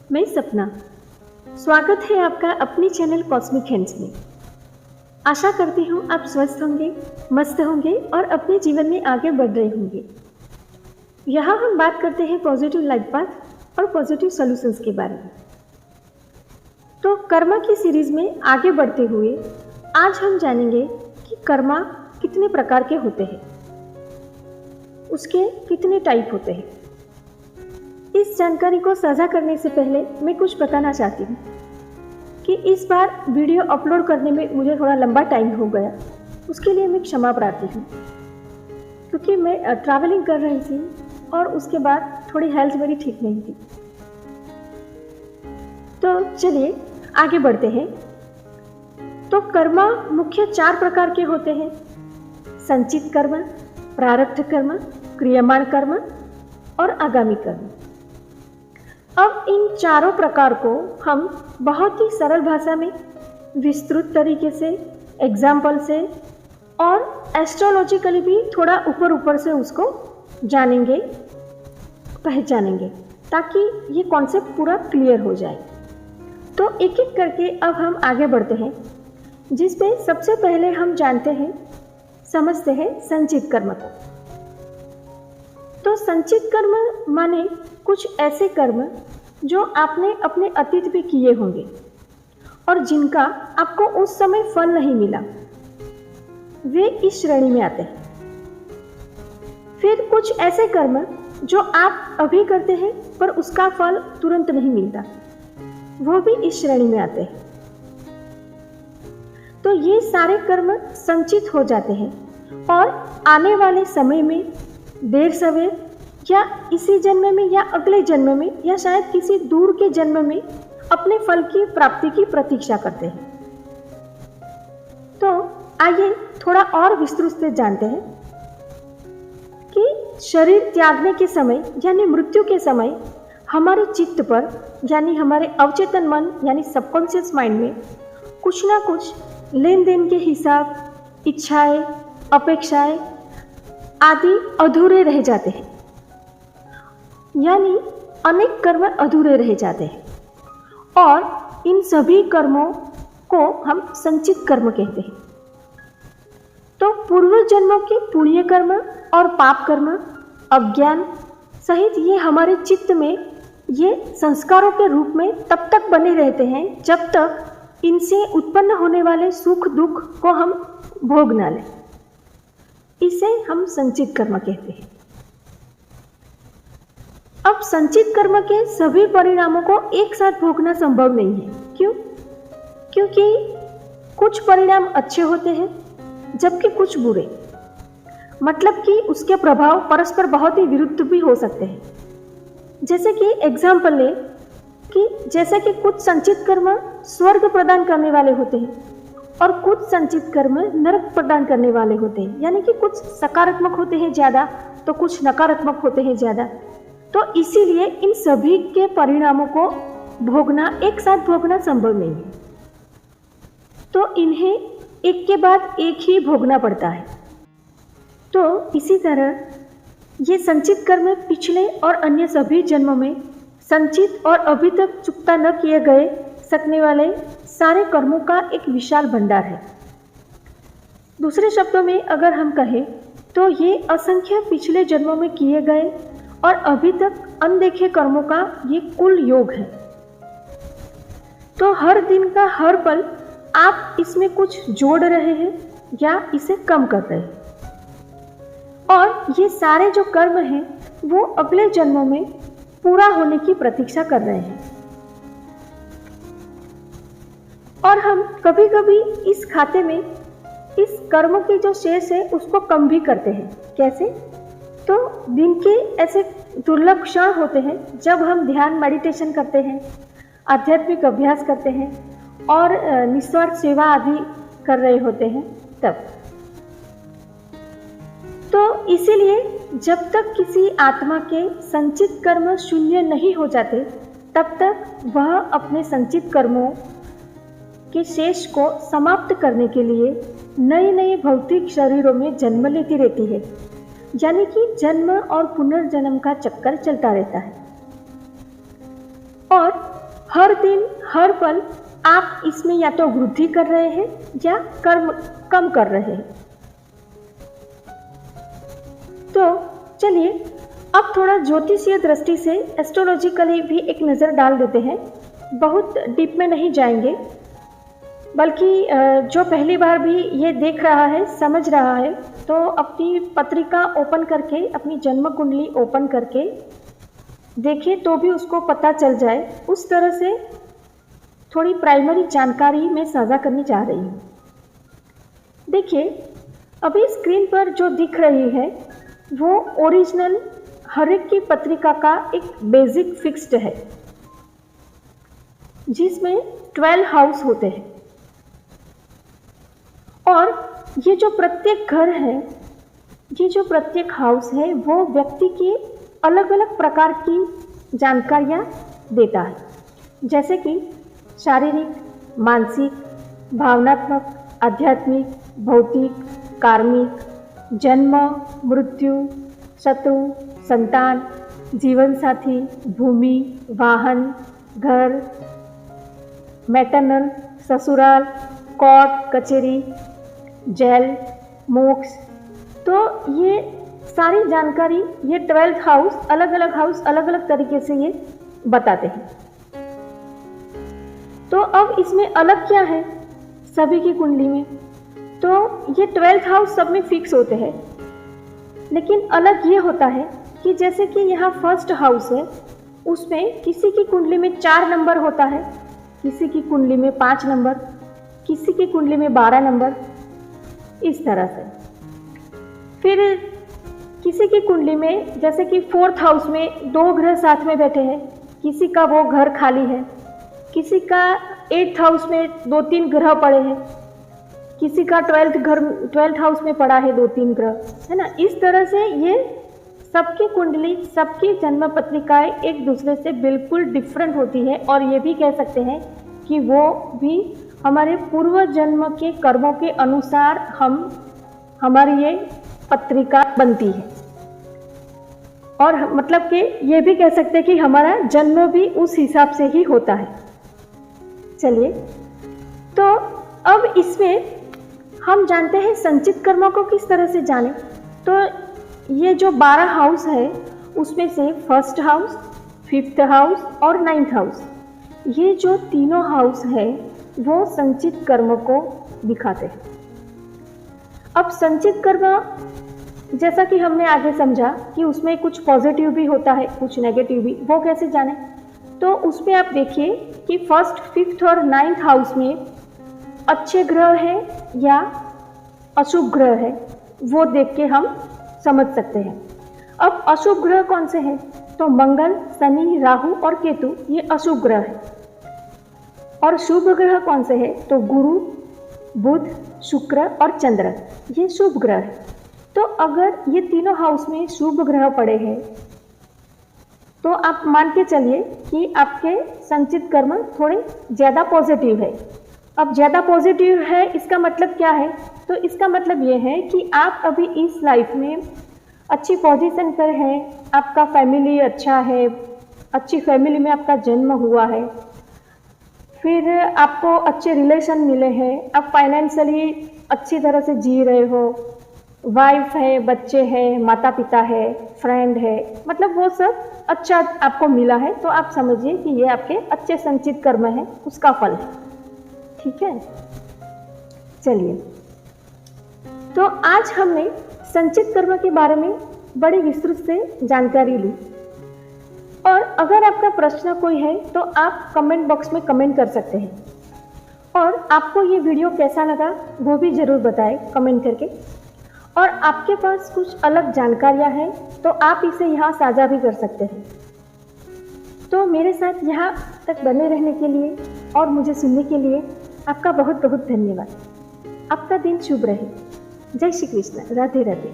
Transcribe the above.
मैं सपना। स्वागत है आपका अपने चैनल कॉस्मिक हैंड्स में। आशा करती हूँ आप स्वस्थ होंगे, मस्त होंगे और अपने जीवन में आगे बढ़ रहे होंगे। यहाँ हम बात करते हैं पॉजिटिव लाइफ पाथ और पॉजिटिव सॉल्यूशंस के बारे में। तो कर्मा की सीरीज में आगे बढ़ते हुए आज हम जानेंगे कि कर्मा कितने प्रकार के होते हैं, उसके कितने टाइप होते हैं। इस जानकारी को साझा करने से पहले मैं कुछ बताना चाहती हूँ कि इस बार वीडियो अपलोड करने में मुझे थोड़ा लंबा टाइम हो गया। उसके लिए मैं क्षमा प्रार्थी हूँ, क्योंकि मैं ट्रैवलिंग कर रही थी और उसके बाद थोड़ी हेल्थ मेरी ठीक नहीं थी। तो चलिए आगे बढ़ते हैं। तो कर्मा मुख्य 4 प्रकार के होते हैं: संचित कर्म, प्रारब्ध कर्म, क्रियमाण कर्म और आगामी कर्म। अब इन चारों प्रकार को हम बहुत ही सरल भाषा में, विस्तृत तरीके से, एग्जाम्पल से और एस्ट्रोलॉजिकली भी थोड़ा ऊपर ऊपर से उसको जानेंगे, पहचानेंगे, ताकि ये कॉन्सेप्ट पूरा क्लियर हो जाए। तो एक एक करके अब हम आगे बढ़ते हैं, जिसमें सबसे पहले हम जानते हैं, समझते हैं संचित कर्म को। तो संचित कर्म माने कुछ ऐसे कर्म जो आपने अपने अतीत में किए होंगे और जिनका आपको उस समय फल नहीं मिला, वे इस श्रेणी में आते हैं। फिर कुछ ऐसे कर्म जो आप अभी करते हैं पर उसका फल तुरंत नहीं मिलता, वो भी इस श्रेणी में आते हैं। तो ये सारे कर्म संचित हो जाते हैं और आने वाले समय में देर सवेर या इसी जन्म में या अगले जन्म में या शायद किसी दूर के जन्म में अपने फल की प्राप्ति की प्रतीक्षा करते हैं। तो आइए थोड़ा और विस्तृत से जानते हैं कि शरीर त्यागने के समय यानी मृत्यु के समय हमारे चित्त पर यानी हमारे अवचेतन मन यानी सबकॉन्शियस माइंड में कुछ ना कुछ लेन देन के हिसाब, इच्छाएं, अपेक्षाएं आदि अधूरे रह जाते हैं, यानी अनेक कर्म अधूरे रह जाते हैं और इन सभी कर्मों को हम संचित कर्म कहते हैं। तो पूर्व जन्मों के पुण्य कर्म और पाप कर्म, अज्ञान सहित ये हमारे चित्त में ये संस्कारों के रूप में तब तक बने रहते हैं जब तक इनसे उत्पन्न होने वाले सुख दुख को हम भोग ना लें। इसे हम संचित कर्म कहते हैं। अब संचित कर्म के सभी परिणामों को एक साथ भोगना संभव नहीं है। क्यों? क्योंकि कुछ परिणाम अच्छे होते हैं जबकि कुछ बुरे, मतलब कि उसके प्रभाव परस्पर बहुत ही विरुद्ध भी हो सकते हैं। जैसे कि एग्जाम्पल ले कि जैसे कि कुछ संचित कर्म स्वर्ग प्रदान करने वाले होते हैं और कुछ संचित कर्म नरक प्रदान करने वाले होते हैं, यानी कि कुछ सकारात्मक होते हैं ज़्यादा तो कुछ नकारात्मक होते हैं ज़्यादा। तो इसीलिए इन सभी के परिणामों को भोगना, एक साथ भोगना संभव नहीं है। तो इन्हें एक के बाद एक ही भोगना पड़ता है। तो इसी तरह ये संचित कर्म पिछले और अन्य सभी जन्मों में संचित और अभी तक चुकता न किए गए सकने वाले सारे कर्मों का एक विशाल भंडार है। दूसरे शब्दों में अगर हम कहें तो ये असंख्य पिछले जन्मों में किए गए और अभी तक अनदेखे कर्मों का ये कुल योग है। तो हर दिन का हर पल आप इसमें कुछ जोड़ रहे हैं या इसे कम कर रहे हैं, और ये सारे जो कर्म हैं वो अगले जन्मों में पूरा होने की प्रतीक्षा कर रहे हैं। और हम कभी कभी इस खाते में इस कर्मों की जो शेष है उसको कम भी करते हैं। कैसे? तो दिन के ऐसे दुर्लभ क्षण होते हैं जब हम ध्यान, मेडिटेशन करते हैं, आध्यात्मिक अभ्यास करते हैं और निस्वार्थ सेवा आदि कर रहे होते हैं तब। तो इसीलिए जब तक किसी आत्मा के संचित कर्म शून्य नहीं हो जाते तब तक वह अपने संचित कर्मों के शेष को समाप्त करने के लिए नए नए भौतिक शरीरों में जन्म लेती रहती है, यानी कि जन्म और पुनर्जन्म का चक्कर चलता रहता है। और हर दिन हर पल आप इसमें या तो वृद्धि कर रहे हैं या कर्म कम कर रहे हैं। तो चलिए अब थोड़ा ज्योतिषीय दृष्टि से एस्ट्रोलॉजिकली भी एक नज़र डाल देते हैं। बहुत डीप में नहीं जाएंगे, बल्कि जो पहली बार भी ये देख रहा है, समझ रहा है, तो अपनी पत्रिका ओपन करके, अपनी जन्म कुंडली ओपन करके देखे तो भी उसको पता चल जाए। उस तरह से थोड़ी प्राइमरी जानकारी मैं साझा करनी चाह रही हूँ। देखिए अभी स्क्रीन पर जो दिख रही है वो ओरिजिनल हर एक की पत्रिका का एक बेसिक फिक्स्ड है, जिसमें 12 हाउस होते हैं। और ये जो प्रत्येक घर है, ये जो प्रत्येक हाउस है, वो व्यक्ति की अलग अलग प्रकार की जानकारियाँ देता है, जैसे कि शारीरिक, मानसिक, भावनात्मक, आध्यात्मिक, भौतिक, कार्मिक, जन्म, मृत्यु, शत्रु, संतान, जीवन साथी, भूमि, वाहन, घर, मैटरनल, ससुराल, कोर्ट कचहरी, जेल, मोक्ष। तो ये सारी जानकारी, ये 12th हाउस, अलग अलग तरीके से ये बताते हैं। तो अब इसमें अलग क्या है सभी की कुंडली में? तो ये 12th हाउस सब में फिक्स होते हैं, लेकिन अलग ये होता है कि जैसे कि यहाँ फर्स्ट हाउस है, उसमें किसी की कुंडली में 4 नंबर होता है, किसी की कुंडली में 5 नंबर, किसी की कुंडली में 12 नंबर, इस तरह से। फिर किसी की कुंडली में जैसे कि 4th हाउस में 2 ग्रह साथ में बैठे हैं, किसी का वो घर खाली है, किसी का 8th हाउस में 2-3 ग्रह पड़े हैं, किसी का 12th हाउस में पड़ा है 2-3 ग्रह, है ना। इस तरह से ये सबकी कुंडली, सबकी जन्म पत्रिकाएं एक दूसरे से बिल्कुल डिफरेंट होती है। और ये भी कह सकते हैं कि वो भी हमारे पूर्व जन्म के कर्मों के अनुसार हमारी ये पत्रिका बनती है। और मतलब कि ये भी कह सकते हैं कि हमारा जन्म भी उस हिसाब से ही होता है। चलिए, तो अब इसमें हम जानते हैं संचित कर्मों को किस तरह से जाने। तो ये जो 12 हाउस है उसमें से फर्स्ट हाउस, 5th हाउस और 9th हाउस, ये जो तीनों हाउस है वो संचित कर्म को दिखाते हैं। अब संचित कर्म जैसा कि हमने आगे समझा कि उसमें कुछ पॉजिटिव भी होता है, कुछ नेगेटिव भी, वो कैसे जाने? तो उसमें आप देखिए कि 1st, 5th और 9th हाउस में अच्छे ग्रह है या अशुभ ग्रह है, वो देख के हम समझ सकते हैं। अब अशुभ ग्रह कौन से हैं? तो मंगल, शनि, राहु और केतु, ये अशुभ ग्रह है। और शुभ ग्रह कौन से हैं? तो गुरु, बुध, शुक्र और चंद्र, ये शुभ ग्रह है। तो अगर ये तीनों हाउस में शुभ ग्रह पड़े हैं तो आप मान के चलिए कि आपके संचित कर्म थोड़े ज़्यादा पॉजिटिव है। अब ज़्यादा पॉजिटिव है इसका मतलब क्या है? तो इसका मतलब ये है कि आप अभी इस लाइफ में अच्छी पोजीशन पर हैं, आपका फैमिली अच्छा है, अच्छी फैमिली में आपका जन्म हुआ है, फिर आपको अच्छे रिलेशन मिले हैं, आप फाइनेंशियली अच्छी तरह से जी रहे हो, वाइफ है, बच्चे हैं, माता पिता है, फ्रेंड है, मतलब वो सब अच्छा आपको मिला है, तो आप समझिए कि ये आपके अच्छे संचित कर्म है, उसका फल है। ठीक है, चलिए, तो आज हमने संचित कर्म के बारे में बड़ी विस्तृत से जानकारी ली। और अगर आपका प्रश्न कोई है तो आप कमेंट बॉक्स में कमेंट कर सकते हैं। और आपको ये वीडियो कैसा लगा वो भी ज़रूर बताएं कमेंट करके। और आपके पास कुछ अलग जानकारियाँ हैं तो आप इसे यहाँ साझा भी कर सकते हैं। तो मेरे साथ यहाँ तक बने रहने के लिए और मुझे सुनने के लिए आपका बहुत बहुत धन्यवाद। आपका दिन शुभ रहे। जय श्री कृष्ण। राधे राधे।